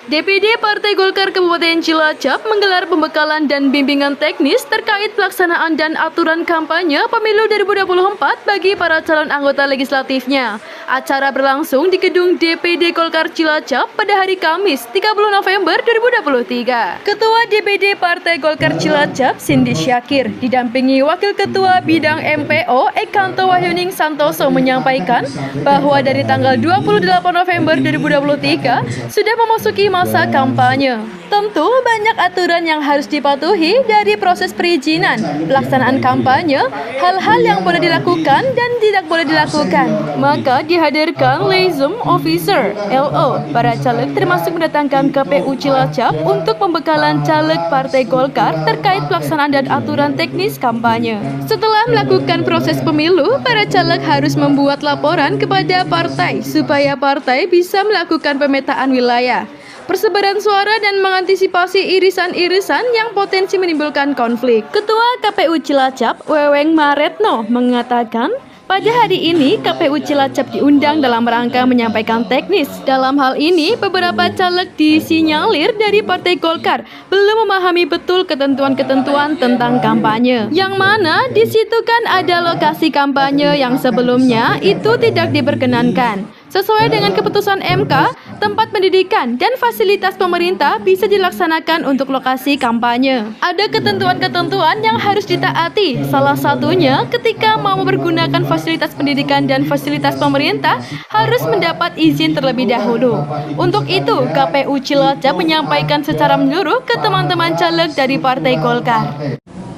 DPD Partai Golkar Kabupaten Cilacap menggelar pembekalan dan bimbingan teknis terkait pelaksanaan dan aturan kampanye Pemilu 2024 bagi para calon anggota legislatifnya. Acara berlangsung di gedung DPD Golkar Cilacap pada hari Kamis 30 November 2023. Ketua DPD Partai Golkar Cilacap, Cindy Syakir, didampingi Wakil Ketua Bidang MPO Ekanto Wahyuning Santoso menyampaikan bahwa dari tanggal 28 November 2023 sudah memasuki masa kampanye. Tentu banyak aturan yang harus dipatuhi dari proses perizinan, pelaksanaan kampanye, hal-hal yang boleh dilakukan dan tidak boleh dilakukan. Maka dihadirkan liaison officer (LO) para caleg termasuk mendatangkan KPU Cilacap untuk pembekalan caleg Partai Golkar terkait pelaksanaan dan aturan teknis kampanye. Setelah melakukan proses pemilu, para caleg harus membuat laporan kepada partai supaya partai bisa melakukan pemetaan wilayah, persebaran suara dan mengantisipasi irisan-irisan yang potensi menimbulkan konflik. Ketua KPU Cilacap, Weweng Maretno, mengatakan pada hari ini KPU Cilacap diundang dalam rangka menyampaikan teknis. Dalam hal ini, beberapa caleg disinyalir dari Partai Golkar belum memahami betul ketentuan-ketentuan tentang kampanye. Yang mana di situ kan ada lokasi kampanye yang sebelumnya itu tidak diperkenankan. Sesuai dengan keputusan MK, tempat pendidikan dan fasilitas pemerintah bisa dilaksanakan untuk lokasi kampanye. Ada ketentuan-ketentuan yang harus ditaati. Salah satunya ketika mau mempergunakan fasilitas pendidikan dan fasilitas pemerintah harus mendapat izin terlebih dahulu. Untuk itu, KPU Cilacap menyampaikan secara menyeluruh ke teman-teman caleg dari Partai Golkar.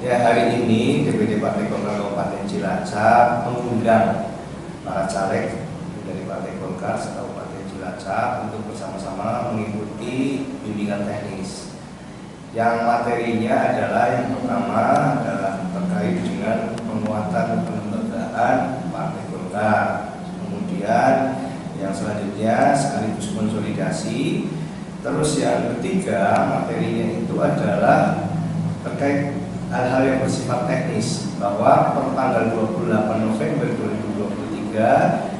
Ya, hari ini DPD Partai Golkar Kabupaten Cilacap mengundang para caleg dari Partai Golkar se-Kabupaten Cilacap untuk bersama-sama mengikuti bimbingan teknis. Yang materinya adalah yang pertama adalah terkait dengan penguatan kelembagaan Partai Golkar. Kemudian yang selanjutnya sekaligus konsolidasi. Terus yang ketiga materinya itu adalah terkait hal-hal yang bersifat teknis, bahwa per tanggal 28 November 2023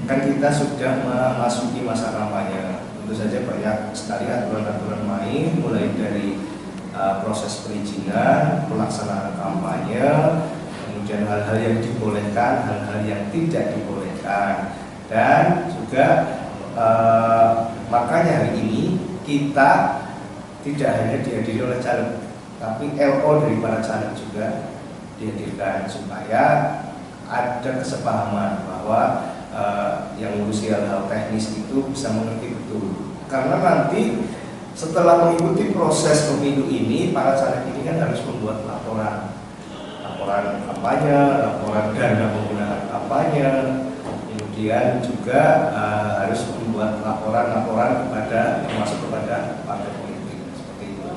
kan kita sudah memasuki masa kampanye. Tentu saja banyak sekali aturan-aturan main, mulai dari proses perizinan, pelaksanaan kampanye, kemudian hal-hal yang dibolehkan, hal-hal yang tidak dibolehkan, dan juga makanya hari ini kita tidak hanya dihadiri oleh caleg, tapi LO dari para caleg juga dihadirkan supaya ada kesepahaman bahwa yang mengurusi hal-hal teknis itu bisa mengerti betul. Karena nanti setelah mengikuti proses pemilu ini, para caleg ini kan harus membuat laporan kampanye, laporan dana penggunaan kampanye, kemudian juga harus membuat laporan kepada, termasuk kepada partai politik seperti itu.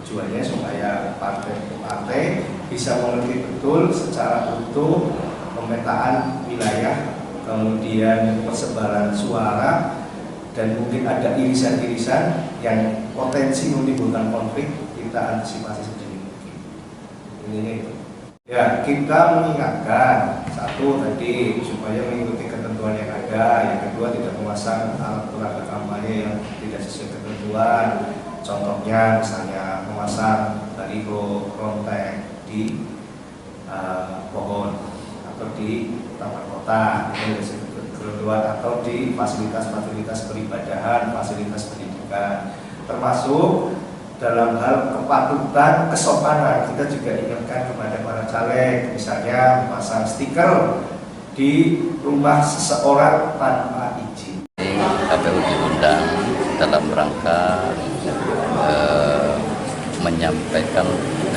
Tujuannya supaya partai bisa mengerti betul secara utuh pemetaan wilayah, kemudian persebaran suara, dan mungkin ada irisan-irisan yang potensi menimbulkan konflik, kita antisipasi sedini mungkin. Ini itu. Ya, kita mengingatkan satu tadi supaya mengikuti ketentuan yang ada, yang kedua tidak memasang alat peraga kampanye yang tidak sesuai ketentuan. Contohnya misalnya memasang baliho frontek di pohon atau di taman kota, kedua atau di fasilitas-fasilitas peribadahan, fasilitas pendidikan, termasuk dalam hal kepatutan, kesopanan. Kita juga ingatkan kepada para caleg, misalnya memasang stiker di rumah seseorang tanpa izin. KPU diundang dalam rangka menyampaikan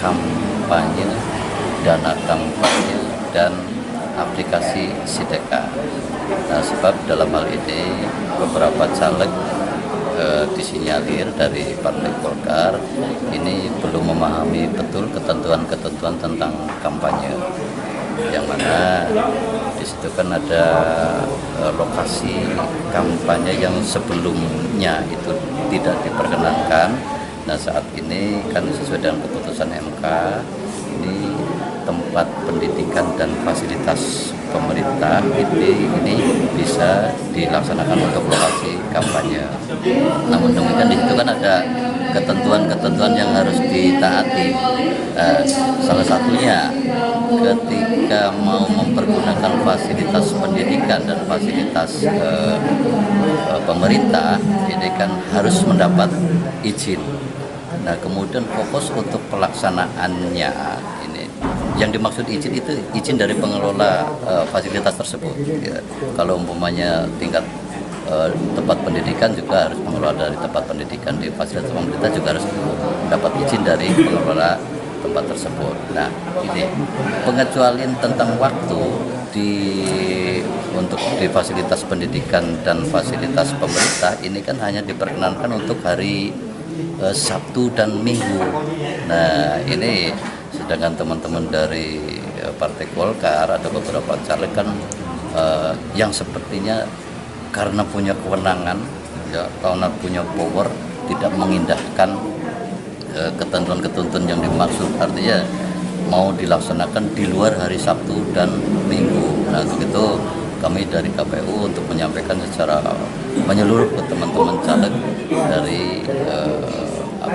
kampanye, dana kampanye, dan aplikasi Sideka. Nah, sebab dalam hal ini beberapa caleg disinyalir dari Partai Golkar ini belum memahami betul ketentuan-ketentuan tentang kampanye, yang mana di situ kan ada lokasi kampanye yang sebelumnya itu tidak diperkenankan. Nah, saat ini kan sesuai dengan keputusan MK, ini tempat pendidikan dan fasilitas pemerintah ini bisa dilaksanakan untuk lokasi kampanye. Namun demikian di situ kan ada ketentuan-ketentuan yang harus ditaati. Salah satunya ketika mau mempergunakan fasilitas pendidikan dan fasilitas pemerintah, ini kan harus mendapat izin. Nah, kemudian fokus untuk pelaksanaannya ini, yang dimaksud izin itu izin dari pengelola fasilitas tersebut. Ya. Kalau umpamanya tingkat tempat pendidikan juga harus pengelola dari tempat pendidikan, di fasilitas pemerintah juga harus mendapat izin dari pengelola tempat tersebut. Nah, ini pengecualian tentang waktu untuk di fasilitas pendidikan dan fasilitas pemerintah ini kan hanya diperkenankan untuk hari Sabtu dan Minggu. Nah, ini sedangkan teman-teman dari Partai Golkar ada beberapa caleg kan yang sepertinya karena punya kewenangan, ya, karena punya power, tidak mengindahkan ketentuan-ketentuan yang dimaksud, artinya mau dilaksanakan di luar hari Sabtu dan Minggu. Nah, untuk itu kami dari KPU untuk menyampaikan secara menyeluruh ke teman-teman caleg dari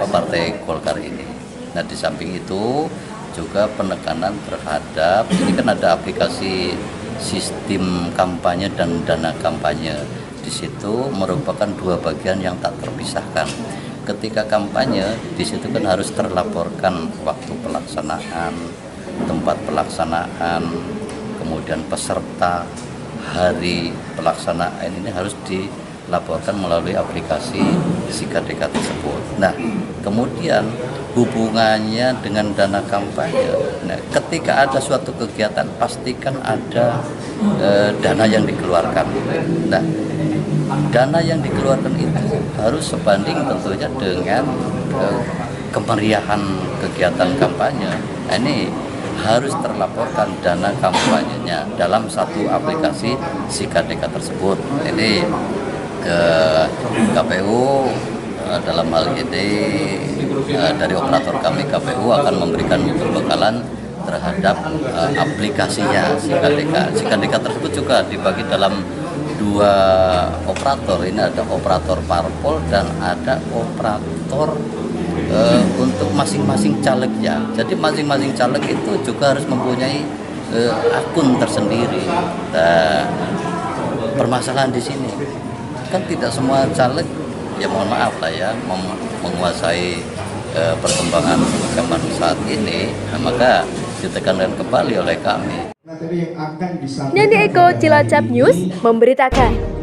Partai Golkar ini. Nah, di samping itu juga penekanan terhadap ini kan ada aplikasi sistem kampanye dan dana kampanye. Di situ merupakan dua bagian yang tak terpisahkan. Ketika kampanye, di situ kan harus terlaporkan waktu pelaksanaan, tempat pelaksanaan, kemudian peserta, hari pelaksanaan ini harus dilaporkan melalui aplikasi SIKADEKA tersebut. Nah, kemudian hubungannya dengan dana kampanye. Nah, ketika ada suatu kegiatan, pastikan ada dana yang dikeluarkan. Nah, dana yang dikeluarkan itu harus sebanding tentunya dengan kemeriahan kegiatan kampanye. Nah, ini harus terlaporkan dana kampanyenya dalam satu aplikasi SIKADEKA tersebut. Ini KPU dalam hal ini dari operator kami KPU akan memberikan pembekalan terhadap aplikasinya SIKADEKA. SIKADEKA tersebut juga dibagi dalam dua operator. Ini ada operator parpol dan ada operator untuk masing-masing calegnya. Jadi masing-masing caleg itu juga harus mempunyai akun tersendiri. Nah, permasalahan di sini kan tidak semua caleg, ya mohon maaf lah ya, menguasai perkembangan zaman saat ini. Nah, maka ditekankan kembali oleh kami. Nandi Eko, Cilacap News memberitakan.